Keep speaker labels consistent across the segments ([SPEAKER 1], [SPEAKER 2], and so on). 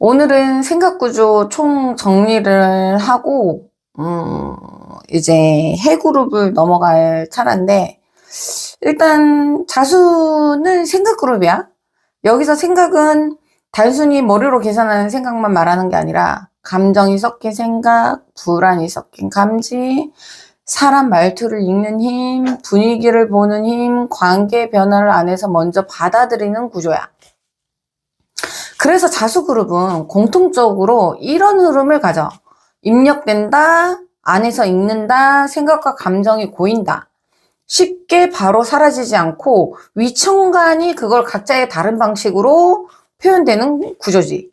[SPEAKER 1] 오늘은 생각구조 총 정리를 하고, 이제 해그룹을 넘어갈 차례인데, 일단 자수는 생각그룹이야. 여기서 생각은 단순히 머리로 계산하는 생각만 말하는 게 아니라, 감정이 섞인 생각, 불안이 섞인 감지, 사람 말투를 읽는 힘, 분위기를 보는 힘, 관계 변화를 안에서 먼저 받아들이는 구조야. 그래서 자수그룹은 공통적으로 이런 흐름을 가져. 입력된다, 안에서 읽는다, 생각과 감정이 고인다. 쉽게 바로 사라지지 않고 위청간이 그걸 각자의 다른 방식으로 표현되는 구조지.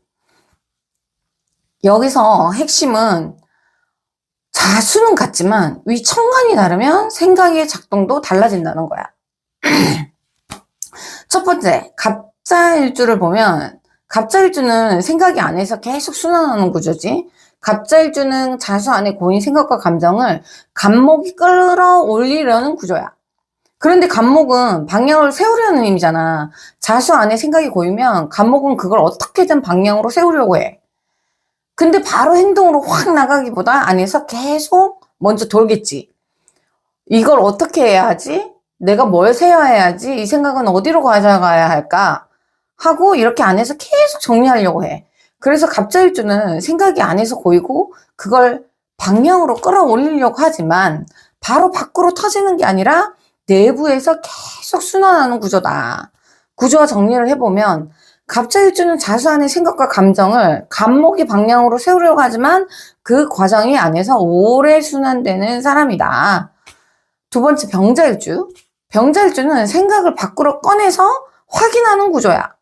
[SPEAKER 1] 여기서 핵심은 자수는 같지만 위청간이 다르면 생각의 작동도 달라진다는 거야. 첫 번째, 갑자일주를 보면 갑자일주는 생각이 안에서 계속 순환하는 구조지. 갑자일주는 자수 안에 고인 생각과 감정을 간목이 끌어올리려는 구조야. 그런데 간목은 방향을 세우려는 힘이잖아. 자수 안에 생각이 고이면 간목은 그걸 어떻게든 방향으로 세우려고 해. 근데 바로 행동으로 확 나가기보다 안에서 계속 먼저 돌겠지. 이걸 어떻게 해야 하지? 내가 뭘 세워야지? 이 생각은 어디로 가져가야 할까? 하고 이렇게 안에서 계속 정리하려고 해. 그래서 갑자일주는 생각이 안에서 고이고 그걸 방향으로 끌어올리려고 하지만 바로 밖으로 터지는 게 아니라 내부에서 계속 순환하는 구조다. 구조와 정리를 해보면 갑자일주는 자수 안의 생각과 감정을 간목의 방향으로 세우려고 하지만 그 과정이 안에서 오래 순환되는 사람이다. 두 번째, 병자일주. 병자일주는 생각을 밖으로 꺼내서 확인하는 구조야.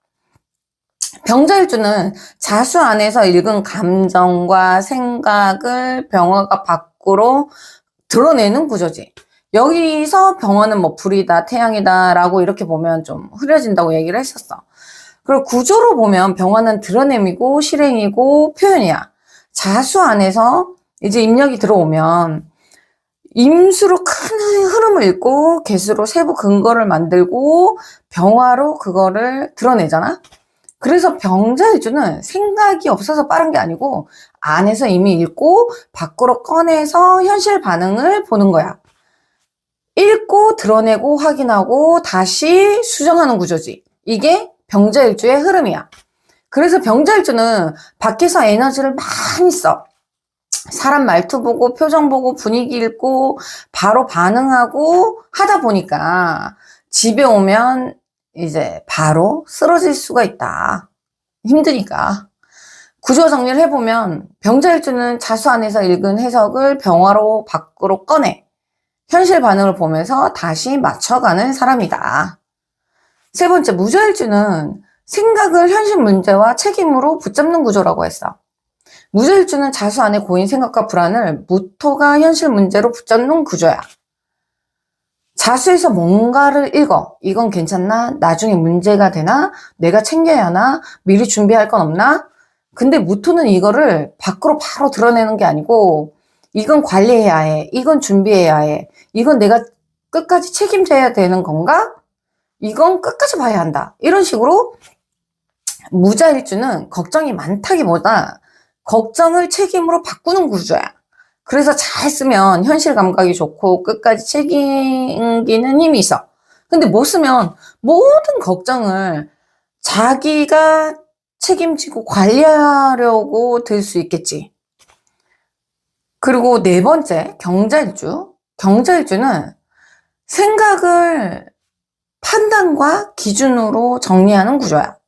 [SPEAKER 1] 병자일주는 자수 안에서 읽은 감정과 생각을 병화가 밖으로 드러내는 구조지. 여기서 병화는 뭐 불이다, 태양이다 라고 이렇게 보면 좀 흐려진다고 얘기를 했었어. 그리고 구조로 보면 병화는 드러냄이고 실행이고 표현이야. 자수 안에서 이제 입력이 들어오면 임수로 큰 흐름을 읽고 개수로 세부 근거를 만들고 병화로 그거를 드러내잖아. 그래서 병자일주는 생각이 없어서 빠른 게 아니고 안에서 이미 읽고 밖으로 꺼내서 현실 반응을 보는 거야. 읽고 드러내고 확인하고 다시 수정하는 구조지. 이게 병자일주의 흐름이야. 그래서 병자일주는 밖에서 에너지를 많이 써. 사람 말투 보고 표정 보고 분위기 읽고 바로 반응하고 하다 보니까 집에 오면 이제 바로 쓰러질 수가 있다. 힘드니까. 구조 정리를 해보면 병자일주는 자수 안에서 읽은 해석을 병화로 밖으로 꺼내 현실 반응을 보면서 다시 맞춰가는 사람이다. 세 번째, 무자일주는 생각을 현실 문제와 책임으로 붙잡는 구조라고 했어. 무자일주는 자수 안에 고인 생각과 불안을 무토가 현실 문제로 붙잡는 구조야. 자수에서 뭔가를 읽어. 이건 괜찮나? 나중에 문제가 되나? 내가 챙겨야 하나? 미리 준비할 건 없나? 근데 무토는 이거를 밖으로 바로 드러내는 게 아니고 이건 관리해야 해. 이건 준비해야 해. 이건 내가 끝까지 책임져야 되는 건가? 이건 끝까지 봐야 한다. 이런 식으로 무자일주는 걱정이 많다기보다 걱정을 책임으로 바꾸는 구조야. 그래서 잘 쓰면 현실 감각이 좋고 끝까지 책임지는 힘이 있어. 근데 못 쓰면 모든 걱정을 자기가 책임지고 관리하려고 들 수 있겠지. 그리고 네 번째, 경자일주. 경자일주는 생각을 판단과 기준으로 정리하는 구조야.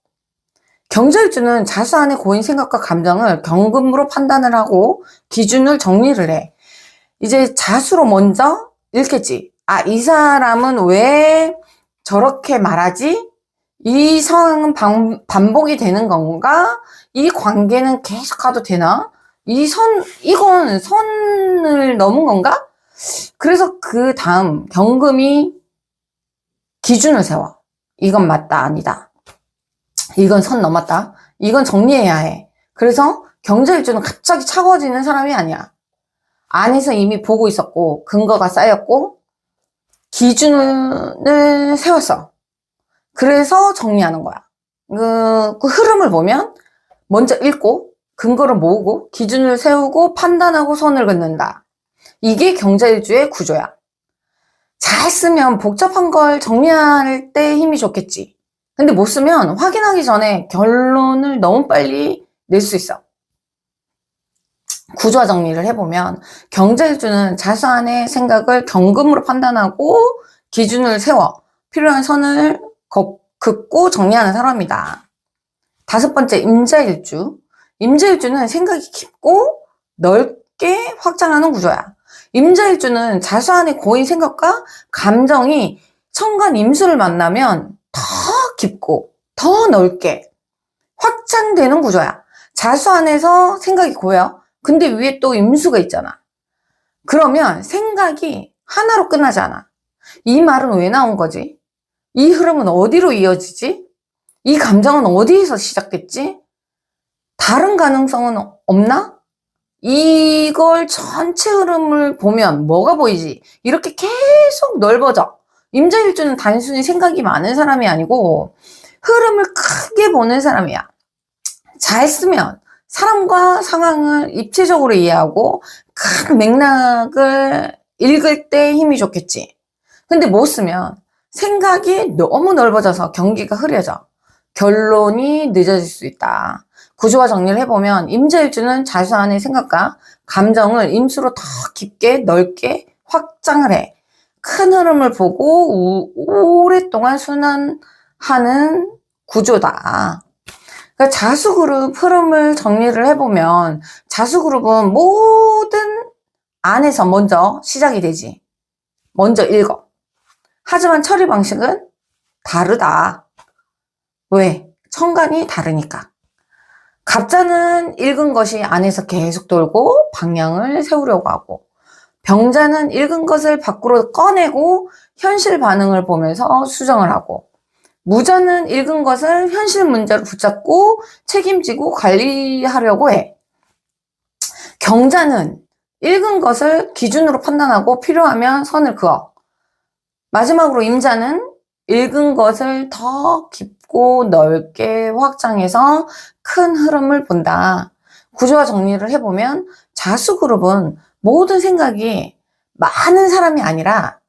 [SPEAKER 1] 경자일주는 자수 안에 고인 생각과 감정을 경금으로 판단을 하고 기준을 정리를 해. 이제 자수로 먼저 읽겠지. 아, 이 사람은 왜 저렇게 말하지? 이 상황은 반복이 되는 건가? 이 관계는 계속 가도 되나? 이건 선을 넘은 건가? 그래서 그 다음 경금이 기준을 세워. 이건 맞다, 아니다. 이건 선 넘었다. 이건 정리해야 해. 그래서 경자일주는 갑자기 차가워지는 사람이 아니야. 안에서 이미 보고 있었고 근거가 쌓였고 기준을 세웠어. 그래서 정리하는 거야. 그 흐름을 보면 먼저 읽고 근거를 모으고 기준을 세우고 판단하고 선을 긋는다. 이게 경자일주의 구조야. 잘 쓰면 복잡한 걸 정리할 때 힘이 좋겠지. 근데 못 쓰면 확인하기 전에 결론을 너무 빨리 낼 수 있어. 구조화 정리를 해보면 경자일주는 자수안의 생각을 경금으로 판단하고 기준을 세워 필요한 선을 긋고 정리하는 사람이다. 5번째, 임자일주. 임자일주는 생각이 깊고 넓게 확장하는 구조야. 임자일주는 자수안의 고인 생각과 감정이 천간 임수를 만나면 더 깊고 더 넓게 확장되는 구조야. 자수안에서 생각이 고여. 근데 위에 또 임수가 있잖아. 그러면 생각이 하나로 끝나지 않아. 이 말은 왜 나온 거지? 이 흐름은 어디로 이어지지? 이 감정은 어디에서 시작됐지? 다른 가능성은 없나? 이걸 전체 흐름을 보면 뭐가 보이지? 이렇게 계속 넓어져. 임자일주는 단순히 생각이 많은 사람이 아니고 흐름을 크게 보는 사람이야. 잘 쓰면 사람과 상황을 입체적으로 이해하고 큰 맥락을 읽을 때 힘이 좋겠지. 근데 못 쓰면 생각이 너무 넓어져서 경기가 흐려져. 결론이 늦어질 수 있다. 구조화 정리를 해보면 임자일주는 자수안의 생각과 감정을 임수로 더 깊게 넓게 확장을 해. 큰 흐름을 보고 오랫동안 순환하는 구조다. 그러니까 자수그룹 흐름을 정리를 해보면 자수그룹은 모든 안에서 먼저 시작이 되지. 먼저 읽어. 하지만 처리 방식은 다르다. 왜? 천간이 다르니까. 갑자는 읽은 것이 안에서 계속 돌고 방향을 세우려고 하고, 병자는 읽은 것을 밖으로 꺼내고 현실 반응을 보면서 수정을 하고, 무자는 읽은 것을 현실 문제로 붙잡고 책임지고 관리하려고 해. 경자는 읽은 것을 기준으로 판단하고 필요하면 선을 그어. 마지막으로 임자는 읽은 것을 더 깊고 넓게 확장해서 큰 흐름을 본다. 구조화 정리를 해보면 자수그룹은 모든 생각이 많은 사람이 아니라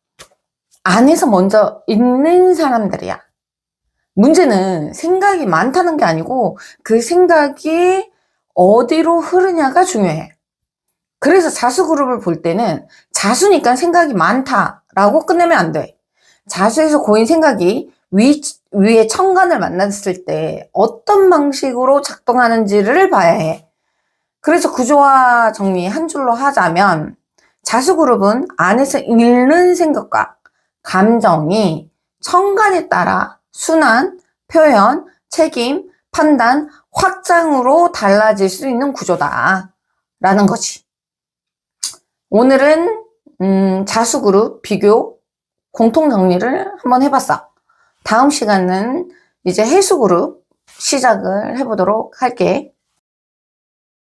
[SPEAKER 1] 안에서 먼저 읽는 사람들이야. 문제는 생각이 많다는 게 아니고 그 생각이 어디로 흐르냐가 중요해. 그래서 자수그룹을 볼 때는 자수니까 생각이 많다라고 끝내면 안 돼. 자수에서 고인 생각이 위에 천간을 만났을 때 어떤 방식으로 작동하는지를 봐야 해. 그래서 구조화 정리 한 줄로 하자면 자수그룹은 안에서 읽는 생각과 감정이 천간에 따라 순환, 표현, 책임, 판단, 확장으로 달라질 수 있는 구조다 라는 거지. 오늘은 자수그룹 비교 공통 정리를 한번 해봤어. 다음 시간은 이제 해수그룹 시작을 해보도록 할게.